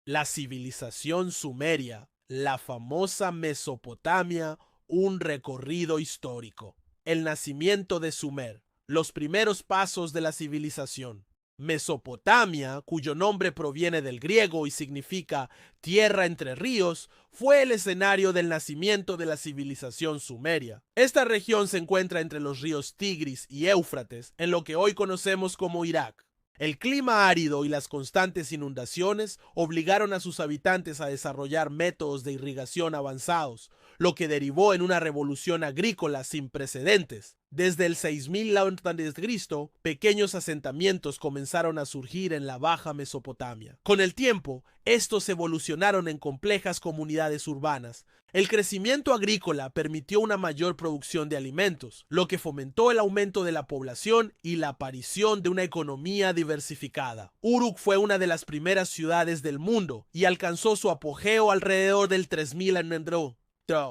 La civilización sumeria, la famosa Mesopotamia, un recorrido histórico. El nacimiento de Sumer, los primeros pasos de la civilización. Mesopotamia, cuyo nombre proviene del griego y significa tierra entre ríos, fue el escenario del nacimiento de la civilización sumeria. Esta región se encuentra entre los ríos Tigris y Éufrates, en lo que hoy conocemos como Irak. El clima árido y las constantes inundaciones obligaron a sus habitantes a desarrollar métodos de irrigación avanzados, lo que derivó en una revolución agrícola sin precedentes. Desde el 6000 a.C., pequeños asentamientos comenzaron a surgir en la Baja Mesopotamia. Con el tiempo, estos evolucionaron en complejas comunidades urbanas. El crecimiento agrícola permitió una mayor producción de alimentos, lo que fomentó el aumento de la población y la aparición de una economía diversificada. Uruk fue una de las primeras ciudades del mundo y alcanzó su apogeo alrededor del 3000 a.C.,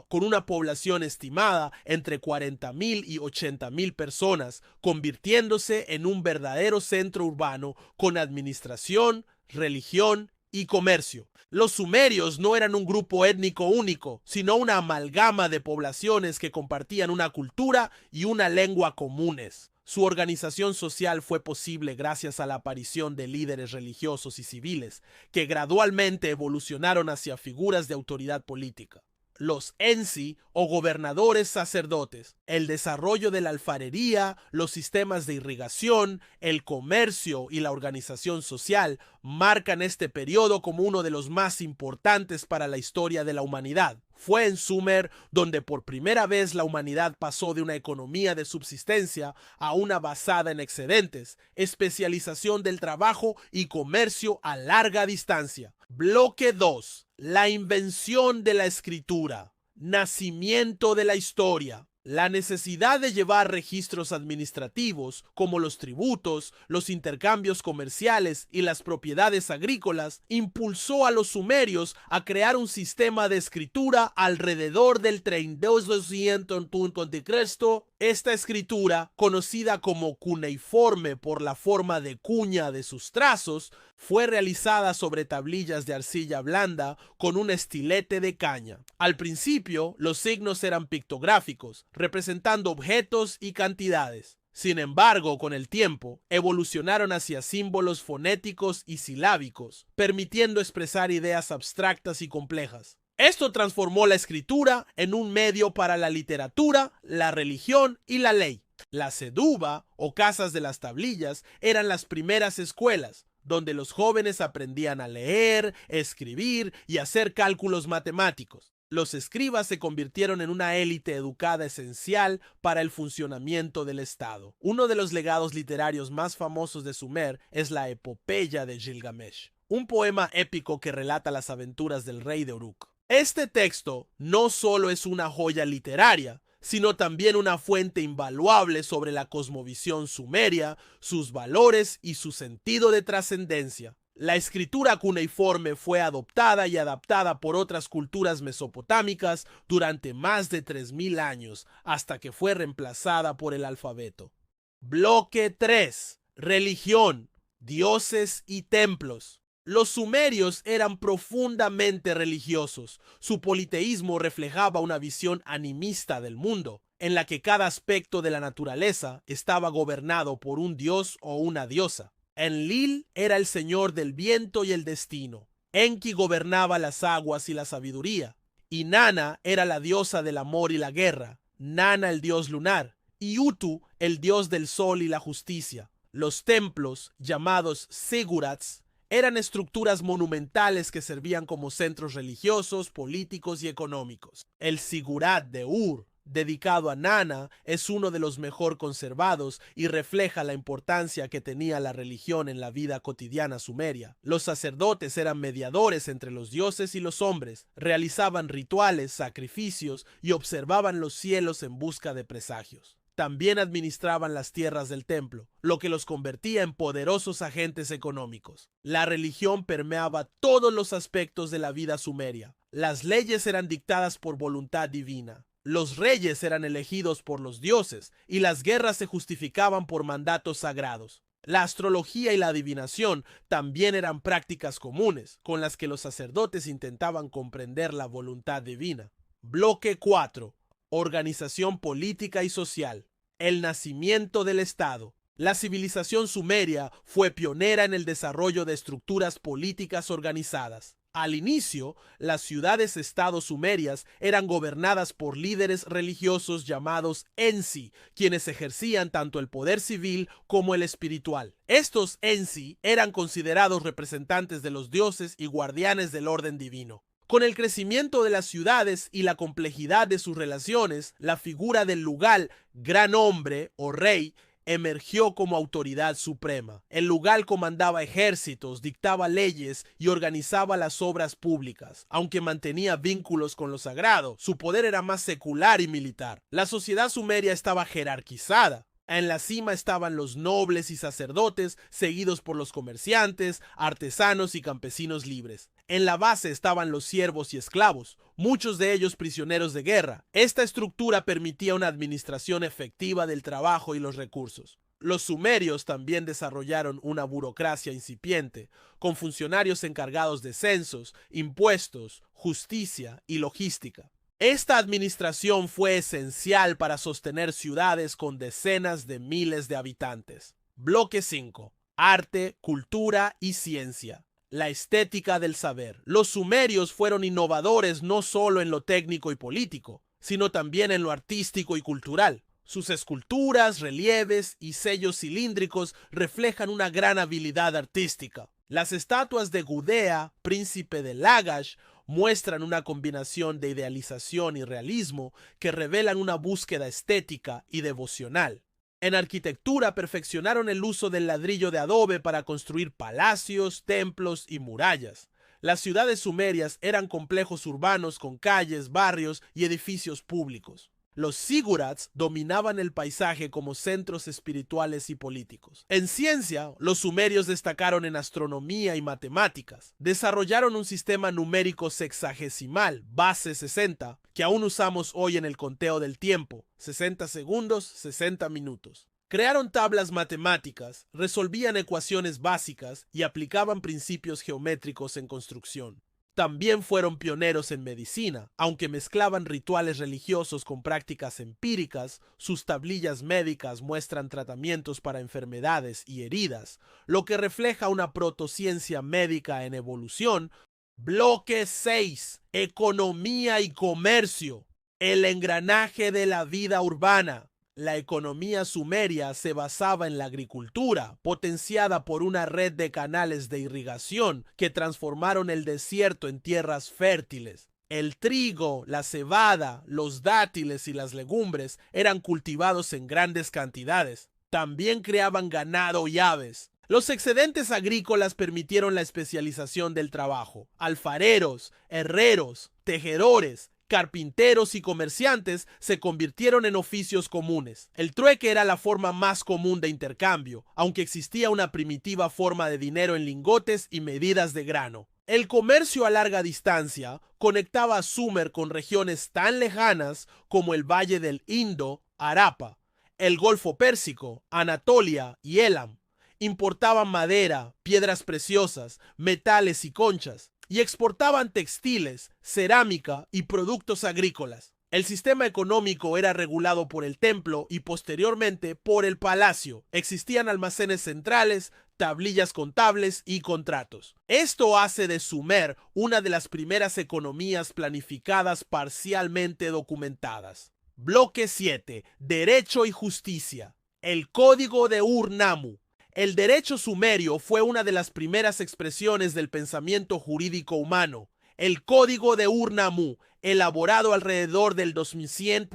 con una población estimada entre 40.000 y 80.000 personas, convirtiéndose en un verdadero centro urbano con administración, religión y comercio. Los sumerios no eran un grupo étnico único, sino una amalgama de poblaciones que compartían una cultura y una lengua comunes. Su organización social fue posible gracias a la aparición de líderes religiosos y civiles, que gradualmente evolucionaron hacia figuras de autoridad política. Los ensi o gobernadores sacerdotes, el desarrollo de la alfarería, los sistemas de irrigación, el comercio y la organización social marcan este periodo como uno de los más importantes para la historia de la humanidad. Fue en Sumer donde por primera vez la humanidad pasó de una economía de subsistencia a una basada en excedentes, especialización del trabajo y comercio a larga distancia. Bloque 2. La invención de la escritura. Nacimiento de la historia. La necesidad de llevar registros administrativos, como los tributos, los intercambios comerciales y las propiedades agrícolas, impulsó a los sumerios a crear un sistema de escritura alrededor del 3200 a.C. Esta escritura, conocida como cuneiforme por la forma de cuña de sus trazos, fue realizada sobre tablillas de arcilla blanda con un estilete de caña. Al principio, los signos eran pictográficos, representando objetos y cantidades. Sin embargo, con el tiempo, evolucionaron hacia símbolos fonéticos y silábicos, permitiendo expresar ideas abstractas y complejas. Esto transformó la escritura en un medio para la literatura, la religión y la ley. La seduba, o casas de las tablillas, eran las primeras escuelas, donde los jóvenes aprendían a leer, escribir y hacer cálculos matemáticos. Los escribas se convirtieron en una élite educada esencial para el funcionamiento del Estado. Uno de los legados literarios más famosos de Sumer es la Epopeya de Gilgamesh, un poema épico que relata las aventuras del rey de Uruk. Este texto no solo es una joya literaria, sino también una fuente invaluable sobre la cosmovisión sumeria, sus valores y su sentido de trascendencia. La escritura cuneiforme fue adoptada y adaptada por otras culturas mesopotámicas durante más de 3000 años, hasta que fue reemplazada por el alfabeto. Bloque 3. Religión, dioses y templos. Los sumerios eran profundamente religiosos. Su politeísmo reflejaba una visión animista del mundo, en la que cada aspecto de la naturaleza estaba gobernado por un dios o una diosa. Enlil era el señor del viento y el destino. Enki gobernaba las aguas y la sabiduría. Inanna era la diosa del amor y la guerra. Nana el dios lunar. Y Utu el dios del sol y la justicia. Los templos, llamados zigurats, eran estructuras monumentales que servían como centros religiosos, políticos y económicos. El Zigurat de Ur, dedicado a Nana, es uno de los mejor conservados y refleja la importancia que tenía la religión en la vida cotidiana sumeria. Los sacerdotes eran mediadores entre los dioses y los hombres, realizaban rituales, sacrificios y observaban los cielos en busca de presagios. También administraban las tierras del templo, lo que los convertía en poderosos agentes económicos. La religión permeaba todos los aspectos de la vida sumeria. Las leyes eran dictadas por voluntad divina. Los reyes eran elegidos por los dioses y las guerras se justificaban por mandatos sagrados. La astrología y la adivinación también eran prácticas comunes, con las que los sacerdotes intentaban comprender la voluntad divina. Bloque 4. Organización política y social. El nacimiento del Estado. La civilización sumeria fue pionera en el desarrollo de estructuras políticas organizadas. Al inicio, las ciudades-estado sumerias eran gobernadas por líderes religiosos llamados Ensi, quienes ejercían tanto el poder civil como el espiritual. Estos Ensi eran considerados representantes de los dioses y guardianes del orden divino. Con el crecimiento de las ciudades y la complejidad de sus relaciones, la figura del Lugal, gran hombre o rey, emergió como autoridad suprema. El Lugal comandaba ejércitos, dictaba leyes y organizaba las obras públicas. Aunque mantenía vínculos con lo sagrado, su poder era más secular y militar. La sociedad sumeria estaba jerarquizada. En la cima estaban los nobles y sacerdotes, seguidos por los comerciantes, artesanos y campesinos libres. En la base estaban los siervos y esclavos, muchos de ellos prisioneros de guerra. Esta estructura permitía una administración efectiva del trabajo y los recursos. Los sumerios también desarrollaron una burocracia incipiente, con funcionarios encargados de censos, impuestos, justicia y logística. Esta administración fue esencial para sostener ciudades con decenas de miles de habitantes. Bloque 5. Arte, cultura y ciencia. La estética del saber. Los sumerios fueron innovadores no solo en lo técnico y político, sino también en lo artístico y cultural. Sus esculturas, relieves y sellos cilíndricos reflejan una gran habilidad artística. Las estatuas de Gudea, príncipe de Lagash, muestran una combinación de idealización y realismo que revelan una búsqueda estética y devocional. En arquitectura perfeccionaron el uso del ladrillo de adobe para construir palacios, templos y murallas. Las ciudades sumerias eran complejos urbanos con calles, barrios y edificios públicos. Los sigurats dominaban el paisaje como centros espirituales y políticos. En ciencia, los sumerios destacaron en astronomía y matemáticas. Desarrollaron un sistema numérico sexagesimal, base 60, que aún usamos hoy en el conteo del tiempo, 60 segundos, 60 minutos. Crearon tablas matemáticas, resolvían ecuaciones básicas y aplicaban principios geométricos en construcción. También fueron pioneros en medicina. Aunque mezclaban rituales religiosos con prácticas empíricas, sus tablillas médicas muestran tratamientos para enfermedades y heridas, lo que refleja una protociencia médica en evolución. Bloque 6. Economía y comercio. El engranaje de la vida urbana. La economía sumeria se basaba en la agricultura, potenciada por una red de canales de irrigación que transformaron el desierto en tierras fértiles. El trigo, la cebada, los dátiles y las legumbres eran cultivados en grandes cantidades. También creaban ganado y aves. Los excedentes agrícolas permitieron la especialización del trabajo. Alfareros, herreros, tejedores, carpinteros y comerciantes se convirtieron en oficios comunes. El trueque era la forma más común de intercambio, aunque existía una primitiva forma de dinero en lingotes y medidas de grano. El comercio a larga distancia conectaba a Sumer con regiones tan lejanas como el Valle del Indo, Harappa, el Golfo Pérsico, Anatolia y Elam. Importaban madera, piedras preciosas, metales y conchas, y exportaban textiles, cerámica y productos agrícolas. El sistema económico era regulado por el templo y posteriormente por el palacio. Existían almacenes centrales, tablillas contables y contratos. Esto hace de Sumer una de las primeras economías planificadas parcialmente documentadas. Bloque 7. Derecho y justicia. El Código de Ur-Nammu. El derecho sumerio fue una de las primeras expresiones del pensamiento jurídico humano. El Código de Ur-Nammu, elaborado alrededor del 2100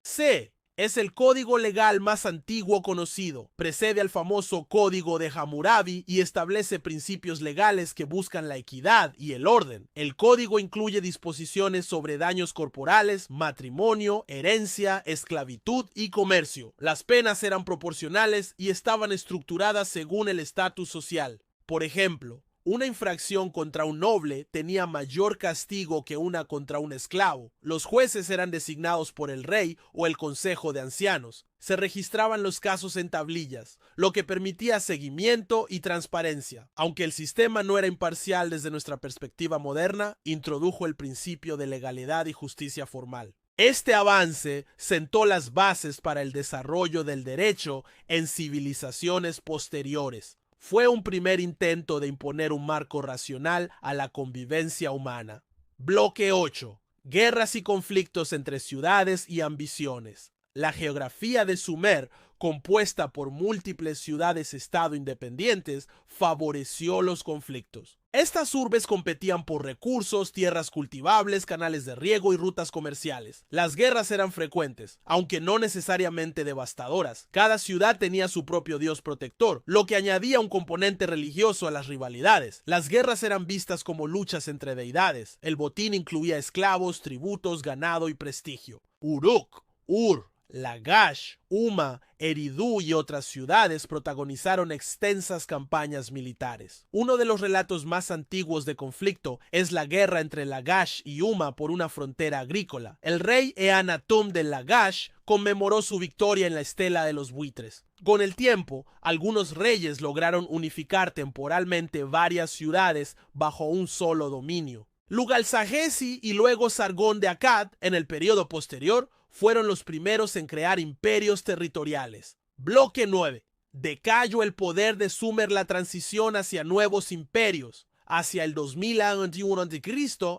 c. Es el código legal más antiguo conocido. Precede al famoso Código de Hammurabi y establece principios legales que buscan la equidad y el orden. El código incluye disposiciones sobre daños corporales, matrimonio, herencia, esclavitud y comercio. Las penas eran proporcionales y estaban estructuradas según el estatus social. Por ejemplo, Una infracción contra un noble tenía mayor castigo que una contra un esclavo. Los jueces eran designados por el rey o el consejo de ancianos. Se registraban los casos en tablillas, lo que permitía seguimiento y transparencia. Aunque el sistema no era imparcial desde nuestra perspectiva moderna, introdujo el principio de legalidad y justicia formal. Este avance sentó las bases para el desarrollo del derecho en civilizaciones posteriores. Fue un primer intento de imponer un marco racional a la convivencia humana. Bloque 8. Guerras y conflictos entre ciudades y ambiciones. La geografía de Sumer, compuesta por múltiples ciudades-estado independientes, favoreció los conflictos. Estas urbes competían por recursos, tierras cultivables, canales de riego y rutas comerciales. Las guerras eran frecuentes, aunque no necesariamente devastadoras. Cada ciudad tenía su propio dios protector, lo que añadía un componente religioso a las rivalidades. Las guerras eran vistas como luchas entre deidades. El botín incluía esclavos, tributos, ganado y prestigio. Uruk, Ur, Lagash, Uma, Eridu y otras ciudades protagonizaron extensas campañas militares. Uno de los relatos más antiguos de conflicto es la guerra entre Lagash y Uma por una frontera agrícola. El rey Eanatum de Lagash conmemoró su victoria en la estela de los buitres. Con el tiempo, algunos reyes lograron unificar temporalmente varias ciudades bajo un solo dominio. Lugalsagesi y luego Sargón de Akkad, en el periodo posterior, fueron los primeros en crear imperios territoriales. Bloque 9. Decayó el poder de Sumer, la transición hacia nuevos imperios. Hacia el 2000 a.C.,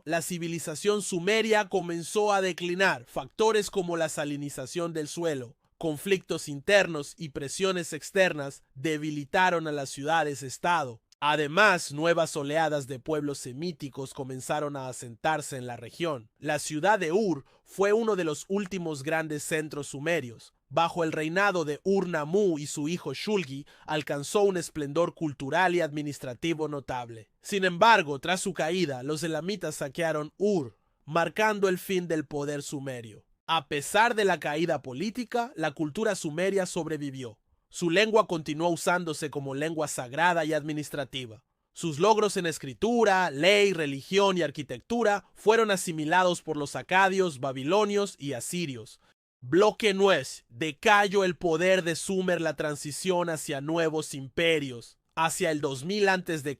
la civilización sumeria comenzó a declinar. Factores como la salinización del suelo, conflictos internos y presiones externas debilitaron a las ciudades-estado. Además, nuevas oleadas de pueblos semíticos comenzaron a asentarse en la región. La ciudad de Ur fue uno de los últimos grandes centros sumerios. Bajo el reinado de Ur-Nammu y su hijo Shulgi, alcanzó un esplendor cultural y administrativo notable. Sin embargo, tras su caída, los elamitas saquearon Ur, marcando el fin del poder sumerio. A pesar de la caída política, la cultura sumeria sobrevivió. Su lengua continuó usándose como lengua sagrada y administrativa. Sus logros en escritura, ley, religión y arquitectura fueron asimilados por los acadios, babilonios y asirios. Bloque 9. Decayó el poder de Sumer, la transición hacia nuevos imperios. Hacia el 2000 a.C.,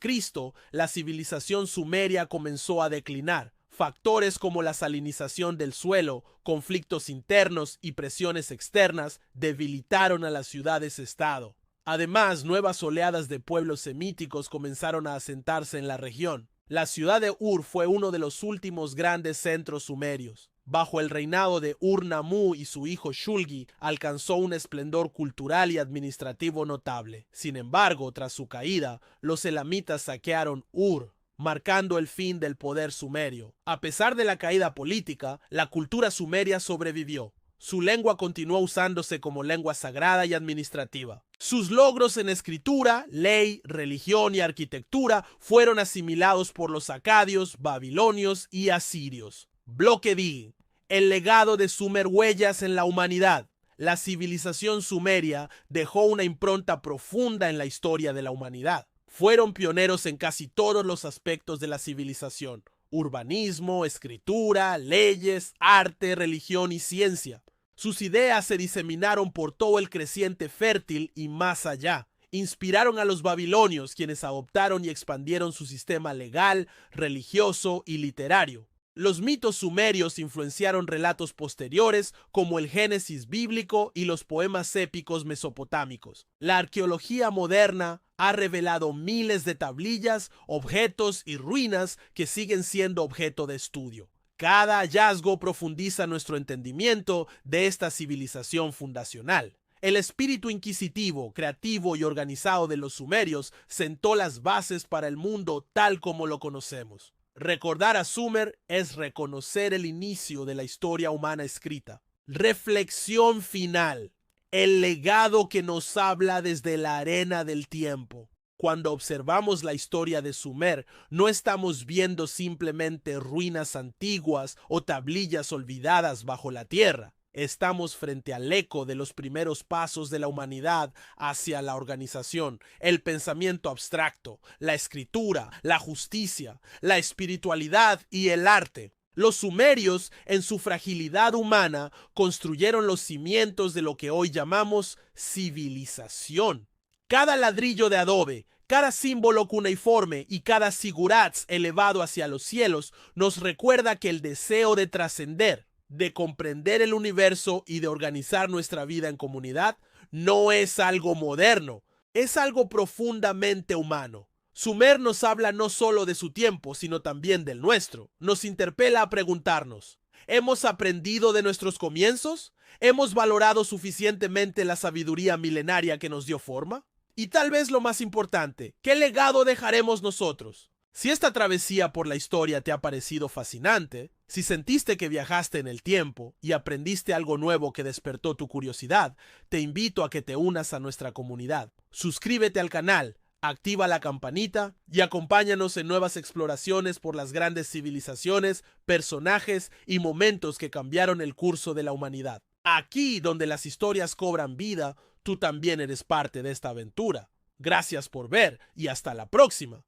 la civilización sumeria comenzó a declinar. Factores como la salinización del suelo, conflictos internos y presiones externas debilitaron a las ciudades-estado. Además, nuevas oleadas de pueblos semíticos comenzaron a asentarse en la región. La ciudad de Ur fue uno de los últimos grandes centros sumerios. Bajo el reinado de Ur-Nammu y su hijo Shulgi, alcanzó un esplendor cultural y administrativo notable. Sin embargo, tras su caída, los elamitas saquearon Ur, marcando el fin del poder sumerio. A pesar de la caída política, la cultura sumeria sobrevivió. Su lengua continuó usándose como lengua sagrada y administrativa. Sus logros en escritura, ley, religión y arquitectura fueron asimilados por los acadios, babilonios y asirios. Bloque D. El legado de Sumer, huellas en la humanidad. La civilización sumeria dejó una impronta profunda en la historia de la humanidad. Fueron pioneros en casi todos los aspectos de la civilización: urbanismo, escritura, leyes, arte, religión y ciencia. Sus ideas se diseminaron por todo el creciente fértil y más allá. Inspiraron a los babilonios, quienes adoptaron y expandieron su sistema legal, religioso y literario. Los mitos sumerios influenciaron relatos posteriores como el Génesis bíblico y los poemas épicos mesopotámicos. La arqueología moderna ha revelado miles de tablillas, objetos y ruinas que siguen siendo objeto de estudio. Cada hallazgo profundiza nuestro entendimiento de esta civilización fundacional. El espíritu inquisitivo, creativo y organizado de los sumerios sentó las bases para el mundo tal como lo conocemos. Recordar a Sumer es reconocer el inicio de la historia humana escrita. Reflexión final. El legado que nos habla desde la arena del tiempo. Cuando observamos la historia de Sumer, no estamos viendo simplemente ruinas antiguas o tablillas olvidadas bajo la tierra. Estamos frente al eco de los primeros pasos de la humanidad hacia la organización, el pensamiento abstracto, la escritura, la justicia, la espiritualidad y el arte. Los sumerios, en su fragilidad humana, construyeron los cimientos de lo que hoy llamamos civilización. Cada ladrillo de adobe, cada símbolo cuneiforme y cada sigurats elevado hacia los cielos nos recuerda que el deseo de trascender, de comprender el universo y de organizar nuestra vida en comunidad no es algo moderno, es algo profundamente humano. Sumer nos habla no solo de su tiempo, sino también del nuestro. Nos interpela a preguntarnos: ¿hemos aprendido de nuestros comienzos? ¿Hemos valorado suficientemente la sabiduría milenaria que nos dio forma? Y tal vez lo más importante, ¿qué legado dejaremos nosotros? Si esta travesía por la historia te ha parecido fascinante, si sentiste que viajaste en el tiempo y aprendiste algo nuevo que despertó tu curiosidad, te invito a que te unas a nuestra comunidad. Suscríbete al canal, activa la campanita y acompáñanos en nuevas exploraciones por las grandes civilizaciones, personajes y momentos que cambiaron el curso de la humanidad. Aquí, donde las historias cobran vida, tú también eres parte de esta aventura. Gracias por ver y hasta la próxima.